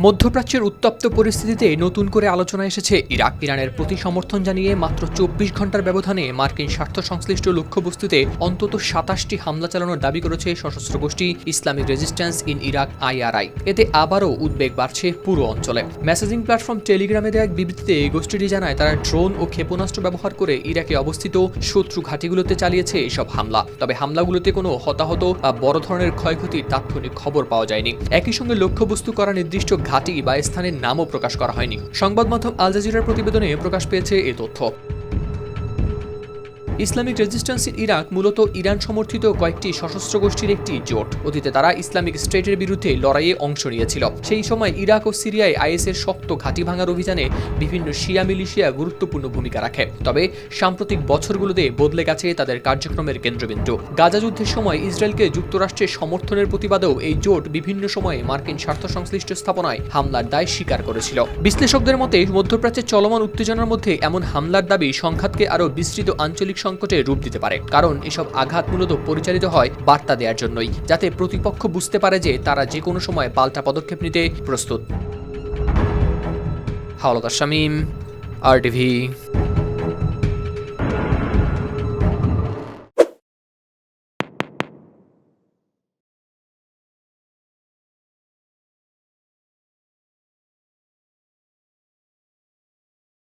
মধ্যপ্রাচ্যের উত্তপ্ত পরিস্থিতিতে নতুন করে আলোচনায় এসেছে ইরানের প্রতি সমর্থন জানিয়ে মাত্র ২৪ ঘণ্টার ব্যবধানে মার্কিন স্বার্থ সংশ্লিষ্ট লক্ষ্যবস্তুতে অন্তত ২৭টি হামলা চালানোর দাবি করেছে সশস্ত্র গোষ্ঠী Islamic resistance in Iraq IRI। এতে আবারও উদ্বেগ বাড়ছে পুরো অঞ্চলে। মেসেজিং প্ল্যাটফর্ম টেলিগ্রামে দেওয়া এক বিবৃতিতে গোষ্ঠীটি জানায় তারা ড্রোন ও ক্ষেপণাস্ত্র ব্যবহার করে ইরাকে অবস্থিত শত্রু ঘাঁটিগুলোতে চালিয়েছে এসব হামলা। তবে হামলাগুলোতে কোনো হতাহত বা বড় ধরনের ক্ষয়ক্ষতির তাৎক্ষণিক খবর পাওয়া যায়নি। একই সঙ্গে লক্ষ্যবস্তু করা নির্দিষ্ট ঘাঁটি বা স্থানের নামও প্রকাশ করা হয়নি। সংবাদ মাধ্যম আল জাজিরার প্রতিবেদনে প্রকাশ পেয়েছে এ তথ্য। ইসলামিক রেজিস্ট্যান্স ইন ইরাক মূলত ইরান সমর্থিত কয়েকটি সশস্ত্র গোষ্ঠীর একটি জোট। অতীতে তারা ইসলামিক স্টেটের বিরুদ্ধে লড়াইয়ে অংশ নিয়েছিল। সেই সময় ইরাক ও সিরিয়ায় আইএসের শক্ত ঘাঁটি ভাঙার অভিযানে বিভিন্ন শিয়া মিলিশিয়া গুরুত্বপূর্ণ ভূমিকা রাখে। তবে সাম্প্রতিক বছরগুলোতে বদলে গেছে তাদের কার্যক্রমের কেন্দ্রবিন্দু। গাজা যুদ্ধের সময় ইসরায়েলকে যুক্তরাষ্ট্রের সমর্থনের প্রতিবাদেও এই জোট বিভিন্ন সময়ে মার্কিন স্বার্থ সংশ্লিষ্ট স্থাপনায় হামলার দায় স্বীকার করেছিল। বিশ্লেষকদের মতে মধ্যপ্রাচ্যের চলমান উত্তেজনার মধ্যে এমন হামলার দাবি সংঘাতকে আরও বিস্তৃত আঞ্চলিক সংকটে রূপ দিতে পারে। কারণ এসব আঘাত মূলত পরিচালিত হয় বার্তা দেওয়ার জন্যই, যাতে প্রতিপক্ষ বুঝতে পারে যে তারা যে কোনো সময় পাল্টা পদক্ষেপ নিতে প্রস্তুত। হাওলাদার শামীম, RTV।